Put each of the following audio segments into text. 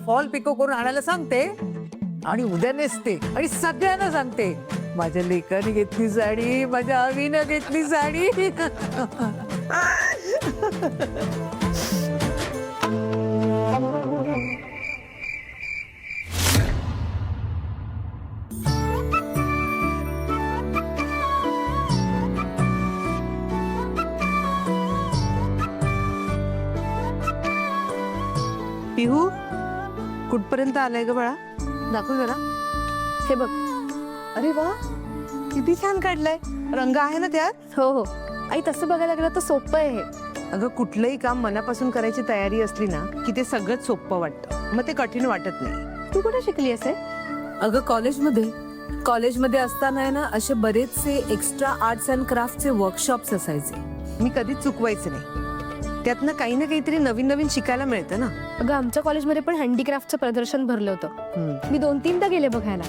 Fall pico करून आणायला सांगते आणि उद्या नेसते आणि सगळ्यांना सांगते माझ्या लेकाने घेतली साडी, माझ्या आवीनं घेतली साडी. पिहू कुठपर्यंत आलाय ग बाळा? दाखव जरा. हे बघ. अरे वा, किती छान काढलंय. रंग आहे ना त्यात? हो हो आई, तसं बघायला गेलं तर सोपं आहे हे. अगं कुठलंही काम मनापासून करायची तयारी असली ना की ते सगळंच सोपं वाटतं, मग ते कठीण वाटत नाही. तू कुठे शिकली असे? अगं कॉलेजमध्ये असताना आहे ना असे बरेचसे एक्स्ट्रा आर्ट्स अँड क्राफ्टचे वर्कशॉप्स असायचे. मी कधीच चुकवायचे नाही. त्यातनं काही ना काहीतरी नवीन नवीन शिकायला मिळतं ना. अगं आमच्या कॉलेजमध्ये पण हँडीक्राफ्टचं प्रदर्शन भरलं होतं. मी 2-3दा गेले बघायला.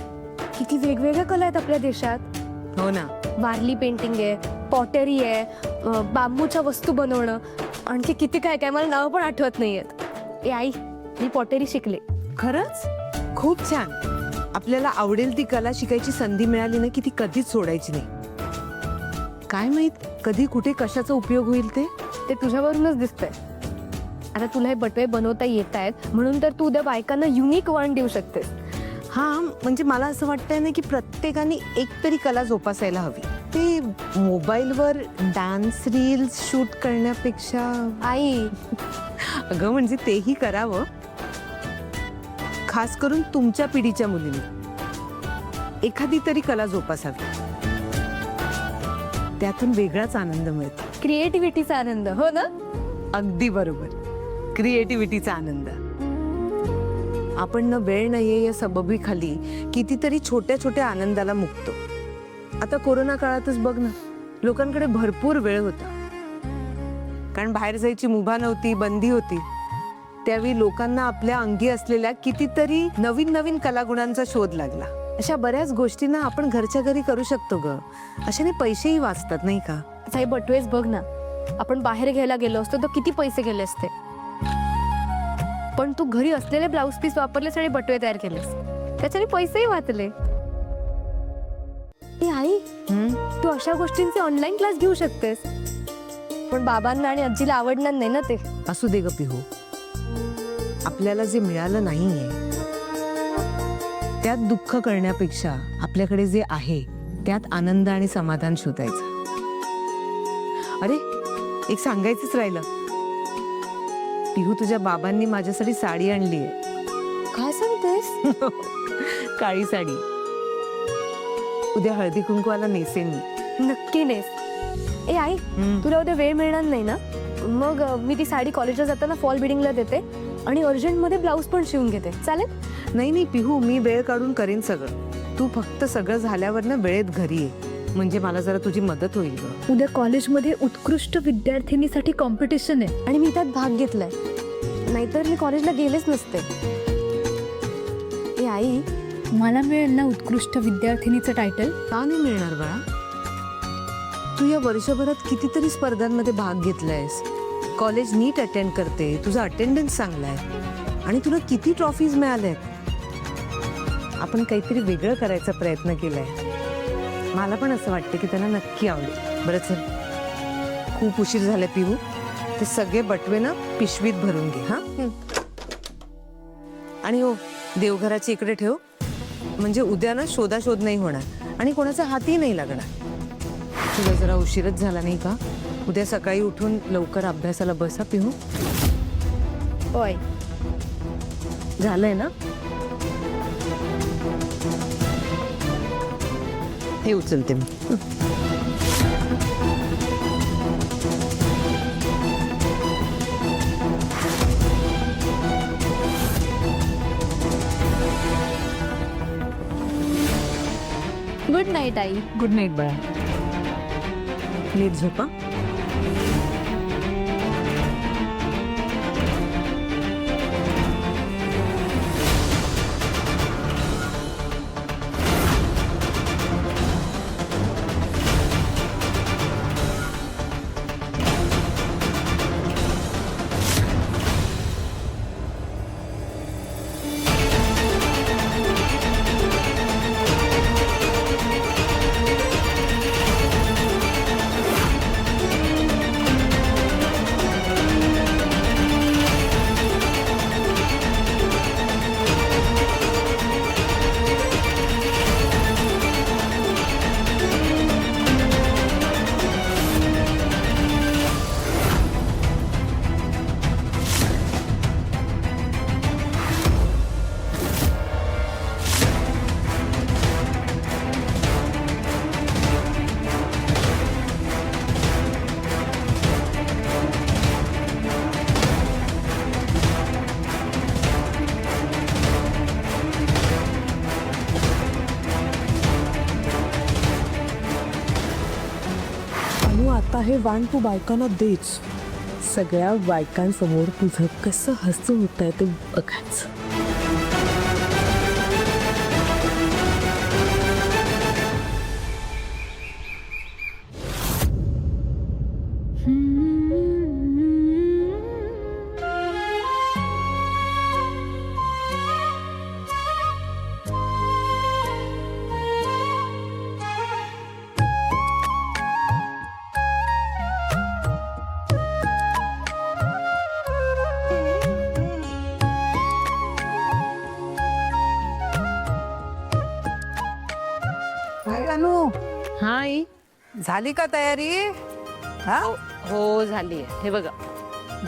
किती वेगवेगळ्या कला आहेत आपल्या देशात. हो ना. वारली पेंटिंग आहे, पॉटरी आहे, बांबूच्या वस्तू बनवणं, आणखी किती काय काय मला नाव पण आठवत नाहीयेत. ए आई, मी पॉटरी शिकले. खरंच खूप छान. आपल्याला आवडेल ती कला शिकायची संधी मिळाली ना की ती कधीच सोडायची नाही. काय माहित कधी कुठे कशाचा उपयोग होईल ते. ते तुझ्यावरूनच दिसतंय. आता तुला हे बटवे बनवता येत आहेत म्हणून तर तू उद्या बायकांना युनिक वळण देऊ शकतेस. हा, म्हणजे मला असं वाटतंय ना की प्रत्येकाने एक तरी कला जोपासायला हवी. ते मोबाईलवर डान्स रील्स शूट करण्यापेक्षा आई, अगं म्हणजे तेही करावं. खास करून तुमच्या पिढीच्या मुलींनी एखादी तरी कला जोपासावी. त्यातून वेगळाच आनंद मिळतो. क्रिएटिव्हिटीचा आनंद. हो ना? अगदी बरोबर, क्रिएटिव्हिटीचा आनंद. आपण न वेळ नाहीये या सबबीखाली कितीतरी छोट्या छोट्या आनंदाला मुकतो. आता कोरोना काळातच बघ ना, लोकांकडे भरपूर वेळ होता, कारण बाहेर जायची मुभा नव्हती, बंदी होती. त्यावेळी लोकांना आपल्या अंगी असलेल्या कितीतरी नवीन नवीन कलागुणांचा शोध लागला. अशा बऱ्याच गोष्टींना आपण घरच्या घरी करू शकतो ग. अशाने पैसेही वाचतात नाही का? साई, बटवेच बघ ना. आपण बाहेर घ्यायला गेलो असतो तर किती पैसे गेले असते. पण तू घरी असलेले ब्लाऊज पीस वापरलेस आणि बटवे तयार केलेस, त्याच्याने पैसेही वाचले. ए आई, तू अशा गोष्टींचे ऑनलाईन क्लास घेऊ शकतेस. पण बाबांना आणि आजीला आवडणार नाही ना ते. असू दे ग पिहू. आपल्याला जे मिळालं नाहीये त्यात दुःख करण्यापेक्षा आपल्याकडे जे आहे त्यात आनंद आणि समाधान शोधायचं. अरे, एक सांगायचंच राहिलं. पिहू, तुझ्या बाबांनी माझ्यासाठी साडी आणली आहे. काय सांगतेस? काळी साडी. उद्या हळदी कुंकवाला नेसेन मी. नक्की नेस. ए आई, तुला उद्या वेळ मिळणार नाही ना? मग मी ती साडी कॉलेजला जाताना फॉल बिडिंगला देते आणि अर्जंटमध्ये ब्लाऊज पण शिवून घेते. चालेल? नाही नाही पिहू, मी वेळ काढून करेन सगळं. तू फक्त सगळं झाल्यावर ना वेळेत घरी ये, म्हणजे मला जरा तुझी मदत होईल ग. उद्या कॉलेजमध्ये उत्कृष्ट विद्यार्थिनीसाठी कॉम्पिटिशन आहे आणि मी त्यात भाग घेतलाय. नाहीतर मी कॉलेजला गेलेच नसते. ए आई, मला मिळेल ना उत्कृष्ट विद्यार्थिनीचं टायटल? का नाही मिळणार बाळा? तू या वर्षभरात कितीतरी स्पर्धांमध्ये भाग घेतलायस, कॉलेज नीट अटेंड करते, तुझा अटेंडन्स चांगला आहे आणि तुला किती ट्रॉफीज मिळाल्यात. आपण काहीतरी वेगळं करायचा प्रयत्न केलाय. मला पण असं वाटतं की त्यांना नक्की आवडेल. बरं चल, खूप उशीर झालाय पिहू. ते सगळे बटवे ना पिशवीत भरून घे. हा, आणि हो, देवघराच्या इकडे ठेव, म्हणजे उद्या ना शोधाशोध नाही होणार आणि कोणाचा हातही नाही लागणार. तुला जरा उशीरच झाला नाही का? उद्या सकाळी उठून लवकर अभ्यासाला बसा पिहू. होय. झालंय ना? हे उचलते मी. गुड नाईट आई. गुड नाईट बाळा. नीट झोपा. आता हे वाण तू बायकांना देच. सगळ्या बायकांसमोर तुझं कसं हसू होत आहे ते बघायचं. काय अनु, हा आई. झाली का तयारी? हा हो झाली आहे. हे बघा,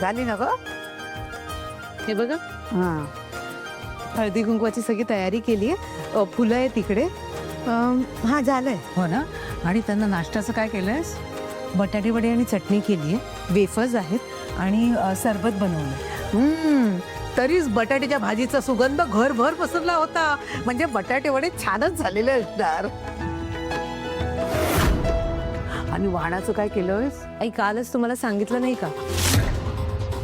झाली ना ग? हे बघा, हा हळदी कुंकवाची सगळी तयारी केली आहे. फुलं आहे तिकडे. हा झालंय. हो ना. आणि त्यांना नाश्त्याचं काय केलंयस? बटाटे वडे आणि चटणी केली आहे. वेफर्स आहेत आणि सरबत बनवलं. तरीच बटाट्याच्या भाजीचा सुगंध घरभर पसरला होता. म्हणजे बटाटे वडे छानच झालेले असणार. आणि वाणाचं काय केलंयस? आई, कालच तुम्हाला सांगितलं नाही का,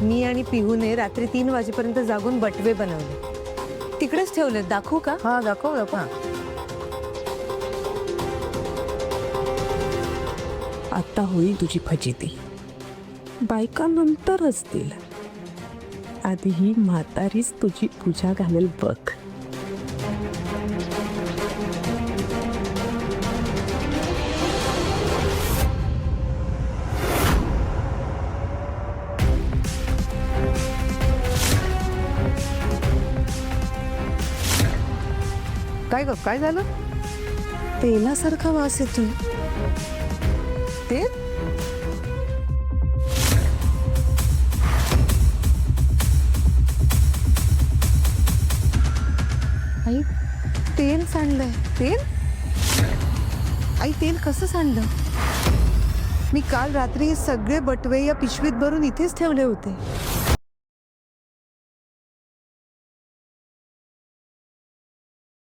मी आणि पिहूने रात्री 3 वाजेपर्यंत जागून बटवे बनवले. तिकडेच ठेवले. दाखवू का? हा दाखव दाखव. आता होईल तुझी फजिती. बायका नंतर असतील, आधी ही म्हातारीच तुझी पूजा घालेल बघ. काय ग, काय झालं? तेलासारखा वास येतोय. ते आई, तेल सांडलंय. तेल? आई, तेल कसं सांडलं? मी काल रात्री सगळे बटवे या पिशवीत भरून इथेच ठेवले होते.